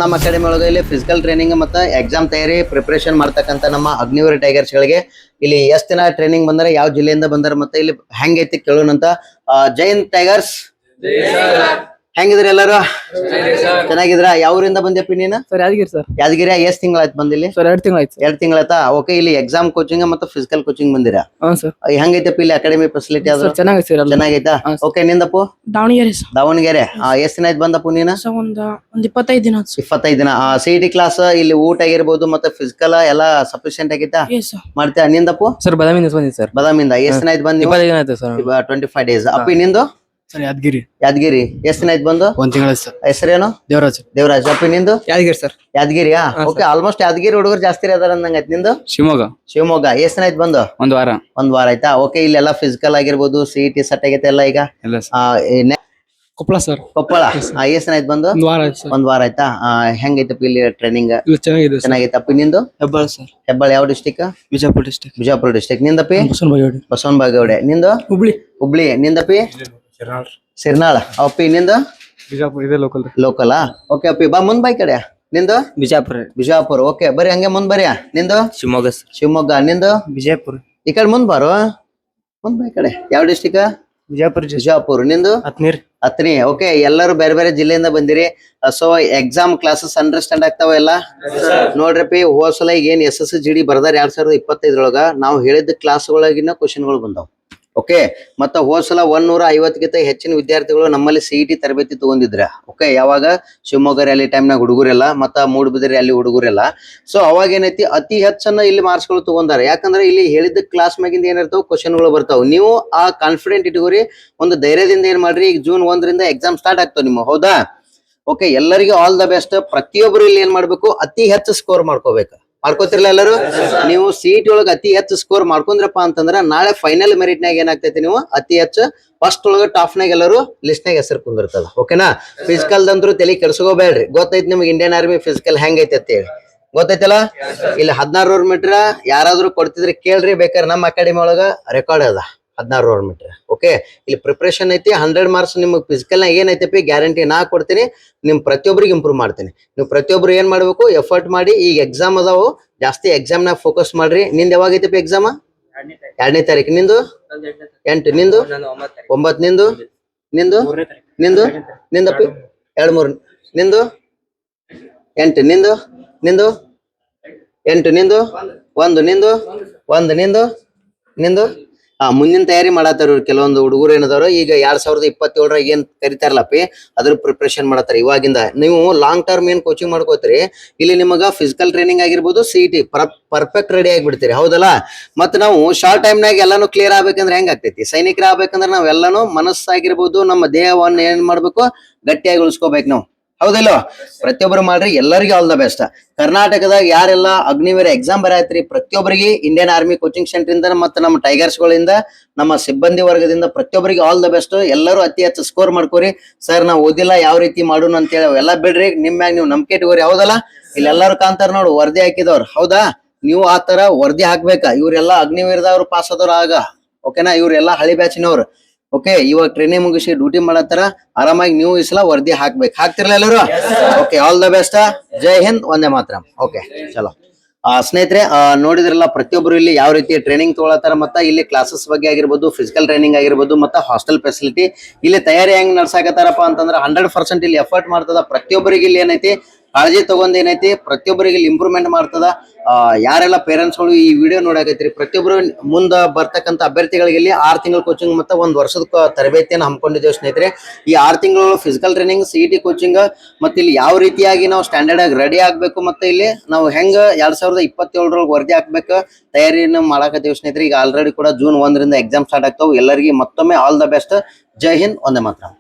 ನಮ್ಮ ಅಕಾಡೆಮಿ ಒಳಗೆ ಇಲ್ಲಿ ಫಿಸಿಕಲ್ ಟ್ರೈನಿಂಗ್ ಮತ್ತೆ ಎಕ್ಸಾಮ್ ತಯಾರಿ ಪ್ರಿಪರೇಷನ್ ಮಾಡ್ತಕ್ಕಂತ ನಮ್ಮ ಅಗ್ನಿವೀರ ಟೈಗರ್ಸ್ ಗಳಿಗೆ ಇಲ್ಲಿ ಎಷ್ಟು ದಿನ ಟ್ರೈನಿಂಗ್ ಬಂದಾರ, ಯಾವ ಜಿಲ್ಲೆಯಿಂದ ಬಂದಾರ ಮತ್ತೆ ಇಲ್ಲಿ ಹೆಂಗೈತಿ ಕೇಳೋಣಂತ. ಜೈನ್ ಟೈಗರ್ಸ್ ಹೆಂಗಿದ್ರಿ ಎಲ್ಲರೂ? ಚೆನ್ನಾಗಿದ್ರ? ಯಾವ ಊರಿಂದ ಬಂದ್ಯಪ್ಪ ನೀನು? Sir Yadgiri sir. ಯಾದಗಿರಿ. ಎಷ್ಟ್ ತಿಂಗಳಾಯ್ತು ಬಂದಿಲ್ಲಿ? ಸರ್ 2 ತಿಂಗಳಾಯ್ತು. 2 ತಿಂಗಳಾಯ್ತಾ? ಓಕೆ. ಇಲ್ಲಿ ಎಕ್ಸಾಮ್ ಕೋಚಿಂಗ್ ಮತ್ತೆ ಫಿಸಿಕಲ್ ಕೋಚಿಂಗ್ ಬಂದಿರಾ? ಹಾಂ ಸರ್. ಹೆಂಗೈತಪ್ಪ ಇಲ್ಲಿ ಅಕಾಡೆಮಿ ಫೆಸಿಲಿಟಿ? ಆದ್ರೂ ಚೆನ್ನಾಗೈತೆ ಸರ್. ಚೆನ್ನಾಗೈತಾ? ಓಕೆ. ನಿಂದಪ್ಪು? ದಾವಣಗೆರೆ ಸರ್. ದಾವಣಗೆರೆ. ಎಷ್ಟ್ ದಿನ ಆಯ್ತು ಬಂದಪ್ಪು ನೀನು? ಒಂದ್ 25 ದಿನ. 25 ದಿನ. ಸಿಇಟಿ ಕ್ಲಾಸ್ ಇಲ್ಲಿ ಊಟ ಆಗಿರ್ಬೋದು ಮತ್ತೆ ಫಿಸಿಕಲ್ ಎಲ್ಲ ಸಫಿಶಿಯಂಟ್ ಆಗೈತಾ? ಮಾಡ್ತೀಯ? ನಿಂದಪ್ಪು? ಸರ್ ಬದಾಮಿಂದ ಬಂದಿದ್ದೆ ಸರ್. ಬದಾಮಿಂದ. ಎಷ್ಟ್ ದಿನ ಆಯ್ತು ಬಂದ್? 25 ದಿನ ಆಯ್ತು ಸರ್. 25 ಡೇಸ್. ಅಪ್ಪಿ ನಿಂದು? ಸರ್ ಯಾದಗಿರಿ. ಯಾದಗಿರಿ. ಎಷ್ಟ್ ದಿನ ಆಯ್ತು ಬಂದು? 1 ತಿಂಗಳ ಸರ್. ಹೆಸರೇನು? ದೇವರಾಜ್. ದೇವರಾಜ್. ಅಪ್ಪಿ ನಿಂದು? ಯಾದಗಿರಿ ಸರ್. ಯಾದಗಿರಿಯಾ? ಓಕೆ. ಆಲ್ಮೋಸ್ಟ್ ಯಾದಗಿರಿ ಹುಡುಗರು ಜಾಸ್ತಿ ಅದಾರ ಅಂದಂಗ. ನಿಂದು? ಶಿವಮೊಗ್ಗ. ಶಿವಮೊಗ್ಗ. ಎಷ್ಟ್ ದಿನ ಆಯ್ತು ಬಂದು? 1 ವಾರ. 1 ವಾರ ಆಯ್ತಾ? ಓಕೆ. ಇಲ್ಲೆಲ್ಲ ಫಿಸಿಕಲ್ ಆಗಿರ್ಬೋದು, ಸಿಇಟಿ ಸೆಟ್ ಆಗೈತೆ ಎಲ್ಲ ಈಗ? ಕೊಪ್ಪಳ ಸರ್. ಕೊಪ್ಪಳ. ಎಷ್ಟ್ ದಿನ ಆಯ್ತು ಬಂದು? 1 ವಾರ ಆಯ್ತು ಸರ್. 1 ವಾರ ಆಯ್ತಾ? ಹೆಂಗೈತಪ್ಪ ಇಲ್ಲಿ ಟ್ರೈನಿಂಗ್? ಚೆನ್ನಾಗಿದೆ. ಚೆನ್ನಾಗೈತೆ. ಅಪ್ಪಿ ನಿಂದು? ಹೆಬ್ಬಾಳ ಸರ್. ಹೆಬ್ಬಾಳ. ಯಾವ district? Bijapur district. Bijapur district. ನಿಂದಪ್ಪಿ? ಬಸವನ ಬಾಗೇವಾಡಿ. ನಿಂದು? ಹುಬ್ಳಿ. ಹುಬ್ಳಿ. ನಿಂದಪ್ಪಿ? ಸಿರ್ನಾಳ. ಅಪ್ಪಿ ನಿಂದು? ಬಿಜಾಪುರ. ಇದೆ ಲೋಕಲ್. ಲೋಕಲಾ? ಓಕೆ ಅಪ್ಪಿ ಬಾ ಮುಂದ್ ಬಾ ಈ ಕಡೆ. ನಿಂದು? ಬಿಜಾಪುರ. ಬಿಜಾಪುರ. ಓಕೆ ಬರ್ರಿ ಹಂಗೆ ಮುಂದ್ ಬರ್ರಿ. ನಿಂದು? ಶಿವಮೊಗ್ಗ ಸರ್. ಶಿವಮೊಗ್ಗ. ನಿಂದು? ಬಿಜಾಪುರ. ಈ ಕಡೆ ಮುಂದ್ ಬಾರು. ಮುಂದ್ ಬಾ ಈ ಕಡೆ. ಯಾವ ಡಿಸ್ಟಿಕ್? ಬಿಜಾಪುರ. ಬಿಜಾಪುರ. ನಿಂದು? ಹತ್ನೀರ್. ಹತ್ನಿ. ಓಕೆ. ಎಲ್ಲರೂ ಬೇರೆ ಬೇರೆ ಜಿಲ್ಲೆಯಿಂದ ಬಂದಿರಿ. ಸೊ ಎಕ್ಸಾಮ್ ಕ್ಲಾಸಸ್ ಅಂಡರ್ಸ್ಟ್ಯಾಂಡ್ ಆಗ್ತಾವ ಎಲ್ಲ? ನೋಡ್ರಪ್ಪಿ ಹೋದ್ಸಲ ಈಗ ಏನ್ SSGD ಬರ್ದಾರ 2025 ನಾವು ಹೇಳಿದ ಕ್ಲಾಸ್ ಒಳಗಿನ ಕ್ವಶನ್ಗಳು ಬಂದಾವ್. ಓಕೆ. ಮತ್ತ ಹೋದ್ಸಲ 150ಗಿಂತ ಹೆಚ್ಚಿನ ವಿದ್ಯಾರ್ಥಿಗಳು ನಮ್ಮಲ್ಲಿ ಸಿಇಟಿ ತರಬೇತಿ ತಗೊಂಡಿದ್ರ. ಓಕೆ. ಯಾವಾಗ? ಶಿವಮೊಗ್ಗ ರ್ಯಾಲಿ ಟೈಮ್ನಾಗ ಹುಡುಗರೆಲ್ಲ ಮತ್ತ ಮೂಡಬಿದಿರೆ ರ್ಯಾಲಿ ಹುಡುಗರೆಲ್ಲ. ಸೊ ಅವಾಗ ಏನೈತಿ ಅತಿ ಹೆಚ್ಚನ್ನ ಇಲ್ಲಿ ಮಾರ್ಕ್ಸ್ ಗಳು ತಗೊಂಡಾರ. ಯಾಕಂದ್ರೆ ಇಲ್ಲಿ ಹೇಳಿದ ಕ್ಲಾಸ್ ಮ್ಯಾಗಿಂದ ಏನಿರ್ತಾವ ಕ್ವಶನ್ಗಳು ಬರ್ತಾವ. ನೀವು ಆ ಕಾನ್ಫಿಡೆಂಟ್ ಇಟ್ಕೋರಿ, ಒಂದು ಧೈರ್ಯದಿಂದ ಏನ್ ಮಾಡ್ರಿ. ಈಗ June 1ರಿಂದ ಎಕ್ಸಾಮ್ ಸ್ಟಾರ್ಟ್ ಆಗ್ತಾವ ನಿಮ್ಮ. ಹೌದಾ? ಓಕೆ. ಎಲ್ಲರಿಗೂ ಆಲ್ ದ ಬೆಸ್ಟ್. ಪ್ರತಿಯೊಬ್ಬರು ಇಲ್ಲಿ ಏನ್ ಮಾಡ್ಬೇಕು, ಅತಿ ಹೆಚ್ಚು ಸ್ಕೋರ್ ಮಾಡ್ಕೋಬೇಕು. ಮಾಡ್ಕೋತಿರ್ಲ ಎಲ್ಲರೂ? ನೀವು ಸಿಇಟಿ ಒಳಗ ಅತಿ ಹೆಚ್ಚು ಸ್ಕೋರ್ ಮಾಡ್ಕೊಂಡ್ರಪ್ಪ ಅಂತಂದ್ರ ನಾಳೆ ಫೈನಲ್ ಮೆರಿಟ್ ನಾಗ ಏನಾಗ್ತೈತಿ, ನೀವು ಅತಿ ಹೆಚ್ಚು ಫಸ್ಟ್ ಒಳಗ ಟಾಪ್ ನಾಗ ಎಲ್ಲರೂ ಲಿಸ್ಟ್ ನಾಗ ಹೆಸರು ಕುಂದಿರ್ತದ. ಓಕೆನಾ? ಫಿಸಿಕಲ್ ದಂತ್ರು ತಲೆ ಕೆಡ್ಸ್ಕೋಬೇಡ್ರಿ. ಗೊತ್ತೈತಿ ನಿಮ್ಗೆ ಇಂಡಿಯನ್ ಆರ್ಮಿ ಫಿಸಿಕಲ್ ಹೆಂಗೈತಿ ಅಂತ ಹೇಳಿ? ಗೊತ್ತೈತಲ್ಲ? ಇಲ್ಲಿ 1600 ಮೀಟರ್ ಯಾರಾದ್ರೂ ಕೊಡ್ತಿದ್ರೆ ಕೇಳ್ರಿ. ಬೇಕಾದ್ರೆ ನಮ್ಮ ಅಕಾಡೆಮಿ ಒಳಗ ರೆಕಾರ್ಡ್ ಅದ 1600 ಮೀಟರ್. ಓಕೆ. ಇಲ್ಲಿ ಪ್ರಿಪರೇಷನ್ ಐತಿ. 100 ಮಾರ್ಕ್ಸ್ ನಿಮ್ಗೆ ಫಿಸಿಕಲ್ ನಾಗ ಏನೈತಿ ಗ್ಯಾರಂಟಿ ನಾ ಕೊಡ್ತೀನಿ. ನಿಮ್ ಪ್ರತಿಯೊಬ್ಬರಿಗೆ ಇಂಪ್ರೂವ್ ಮಾಡ್ತೀನಿ. ನೀವು ಪ್ರತಿಯೊಬ್ರು ಏನ್ ಮಾಡ್ಬೇಕು, ಎಫರ್ಟ್ ಮಾಡಿ. ಈಗ ಎಕ್ಸಾಮ್ ಅದಾವು, ಜಾಸ್ತಿ ಎಕ್ಸಾಮ್ ನಾಗ ಫೋಕಸ್ ಮಾಡ್ರಿ. ನಿಂದ ಯಾವಾಗ ಐತಿ ಎಕ್ಸಾಮ್? 2ನೇ ತಾರೀಕು. ನಿಂದು? 8. ನಿಂದು? 9. ನಿಂದು? ನಿಂದು? ನಿಂದು? ನಿಂದಪ್ಪಿ? 2 3. ನಿಂದು? 8. ನಿಂದು? ನಿಂದು? 8. ನಿಂದು? 1. ನಿಂದು? 1. ನಿಂದು? ನಿಂದು? ಮುಂದಿನ ತಯಾರಿ ಮಾಡತ್ತಾರ ಕೆಲವೊಂದು ಹುಡುಗರು ಏನದಾರ. ಈಗ 2027 ಏನ್ ಕರಿತಾರಲ್ಲಪ್ಪಿ ಅದ್ರ ಪ್ರಿಪರೇಷನ್ ಮಾಡತ್ತಾರ ಇವಾಗಿಂದ. ನೀವು ಲಾಂಗ್ ಟರ್ಮ್ ಏನ್ ಕೋಚಿಂಗ್ ಮಾಡ್ಕೋತೀರಿ, ಇಲ್ಲಿ ನಿಮಗ ಫಿಸಿಕಲ್ ಟ್ರೈನಿಂಗ್ ಆಗಿರ್ಬೋದು, ಸಿಇಟಿ ಪರ್ಫೆಕ್ಟ್ ರೆಡಿ ಆಗಿಬಿಡ್ತೀರಿ. ಹೌದಲ್ಲ? ಮತ್ ನಾವು ಶಾರ್ಟ್ ಟೈಮ್ ನಾಗ ಎಲ್ಲಾನು ಕ್ಲಿಯರ್ ಆಗ್ಬೇಕಂದ್ರೆ ಹೆಂಗ್ ಆಗ್ತೈತಿ? ಸೈನಿಕರ ಆಗ್ಬೇಕಂದ್ರೆ ನಾವ್ ಎಲ್ಲಾನು ಮನಸ್ಸಾಗಿರ್ಬೋದು, ನಮ್ಮ ದೇಹವನ್ನ ಏನ್ ಮಾಡ್ಬೇಕು, ಗಟ್ಟಿಯಾಗಿ ಉಳಿಸ್ಕೋಬೇಕು ನಾವು. ಹೌದಿಲ್ಲ? ಪ್ರತಿಯೊಬ್ಬರು ಮಾಡ್ರಿ. ಎಲ್ಲರಿಗೂ ಆಲ್ ದ ಬೆಸ್ಟ್. ಕರ್ನಾಟಕದಾಗ ಯಾರೆಲ್ಲ ಅಗ್ನಿವೀರ ಎಕ್ಸಾಮ್ ಬರತ್ರಿ ಪ್ರತಿಯೊಬ್ಬರಿಗೆ ಇಂಡಿಯನ್ ಆರ್ಮಿ ಕೋಚಿಂಗ್ ಸೆಂಟರ್ ಇಂದ ಮತ್ತೆ ನಮ್ಮ ಟೈಗರ್ಸ್ ಗಳಿಂದ, ನಮ್ಮ ಸಿಬ್ಬಂದಿ ವರ್ಗದಿಂದ ಪ್ರತಿಯೊಬ್ಬರಿಗೆ ಆಲ್ ದ ಬೆಸ್ಟ್. ಎಲ್ಲರೂ ಅತಿ ಹೆಚ್ಚು ಸ್ಕೋರ್ ಮಾಡ್ಕೋರಿ. ಸರ್ ನಾವು ಓದಿಲ್ಲ, ಯಾವ ರೀತಿ ಮಾಡೋಣ ಅಂತ ಹೇಳಿ ಎಲ್ಲ ಬಿಡ್ರಿ. ನಿಮ್ಮ್ಯಾಗ ನೀವು ನಂಬಿಕೆ ಇಟ್ಕೋರಿ. ಹೌದಲ್ಲ? ಇಲ್ಲಿ ಎಲ್ಲರೂ ಕಾಂತಾರ ನೋಡು ವರದಿ ಹಾಕಿದವ್ರು. ಹೌದಾ? ನೀವು ಆ ತರ ವರದಿ ಹಾಕ್ಬೇಕ. ಇವ್ರೆಲ್ಲ ಅಗ್ನಿವೀರದವ್ರು ಪಾಸ್ ಆದವ್ರು ಆಗ. ಓಕೆನಾ? ಇವ್ರೆಲ್ಲ ಹಳಿ ಬ್ಯಾಚಿನವ್ರು. ಓಕೆ. ಇವಾಗ ಟ್ರೈನಿಂಗ್ ಮುಗಿಸಿ ಡ್ಯೂಟಿ ಮಾಡತ್ತಾರ. ಆರಾಮಾಗಿ ನೀವು ಈ ಸಲ ವರದಿ ಹಾಕ್ಬೇಕು. ಹಾಕ್ತಿರ್ಲ ಎಲ್ಲರೂ? Okay. All the best. Jai Hind, Vande Mataram. Okay. ಚಲೋ. ಸ್ನೇಹಿತರೆ, ನೋಡಿದ್ರಲ್ಲ ಪ್ರತಿಯೊಬ್ಬರು ಇಲ್ಲಿ ಯಾವ ರೀತಿ ಟ್ರೈನಿಂಗ್ ತಗೊಳತಾರ, ಮತ್ತ ಇಲ್ಲಿ ಕ್ಲಾಸಸ್ ಬಗ್ಗೆ ಆಗಿರ್ಬೋದು, ಫಿಸಿಕಲ್ ಟ್ರೈನಿಂಗ್ ಆಗಿರ್ಬೋದು, ಮತ್ತೆ ಹಾಸ್ಟೆಲ್ ಫೆಸಿಲಿಟಿ ಇಲ್ಲಿ ತಯಾರಿ ಹೆಂಗ್ ನಡ್ಸಾಕತ್ತಾರಪ್ಪ ಅಂತಂದ್ರೆ 100% ಇಲ್ಲಿ ಎಫರ್ಟ್ ಮಾಡ್ತದ. ಪ್ರತಿಯೊಬ್ಬರಿಗೆ ಇಲ್ಲಿ ಏನೈತಿ ಕಾಳಜಿ ತಗೊಂಡ್ ಏನೈತಿ ಪ್ರತಿಯೊಬ್ಬರಿಗೆ ಇಲ್ಲಿ ಇಂಪ್ರೂವ್ಮೆಂಟ್ ಮಾಡ್ತದ. ಯಾರೆಲ್ಲ ಪೇರೆಂಟ್ಸ್ ಗಳು ಈ ವಿಡಿಯೋ ನೋಡಕೈತ್ರಿ ಪ್ರತಿಯೊಬ್ಬರು ಮುಂದ ಬರ್ತಕ್ಕಂಥ ಅಭ್ಯರ್ಥಿಗಳಿಗೆ ಇಲ್ಲಿ 6 ತಿಂಗಳ ಕೋಚಿಂಗ್ ಮತ್ತೆ 1 ವರ್ಷದ ತರಬೇತಿಯನ್ನು ಹಮ್ಮಿಕೊಂಡಿದ್ದೇವೆ ಸ್ನೇಹಿತರೆ. ಈ 6 ತಿಂಗಳು ಫಿಸಿಕಲ್ ಟ್ರೈನಿಂಗ್, ಸಿಇಟಿ ಕೋಚಿಂಗ್, ಮತ್ತೆ ಇಲ್ಲಿ ಯಾವ ರೀತಿಯಾಗಿ ನಾವು ಸ್ಟ್ಯಾಂಡರ್ಡ್ ಆಗಿ ರೆಡಿ ಆಗ್ಬೇಕು, ಮತ್ತೆ ಇಲ್ಲಿ ನಾವು ಹೆಂಗ 2027 ವರದಿ ಹಾಕ್ಬೇಕು ತಯಾರಿಯನ್ನು ಮಾಡಾಕತ್ತೀವಿ ಸ್ನೇಹಿತರೆ. ಈಗ ಆಲ್ರೆಡಿ ಕೂಡ June 1ರಿಂದ ಎಕ್ಸಾಮ್ ಸ್ಟಾರ್ಟ್ ಆಗ್ತಾವ. ಎಲ್ಲರಿಗೂ ಮತ್ತೊಮ್ಮೆ all the best. Jai Hind, Vande Mataram.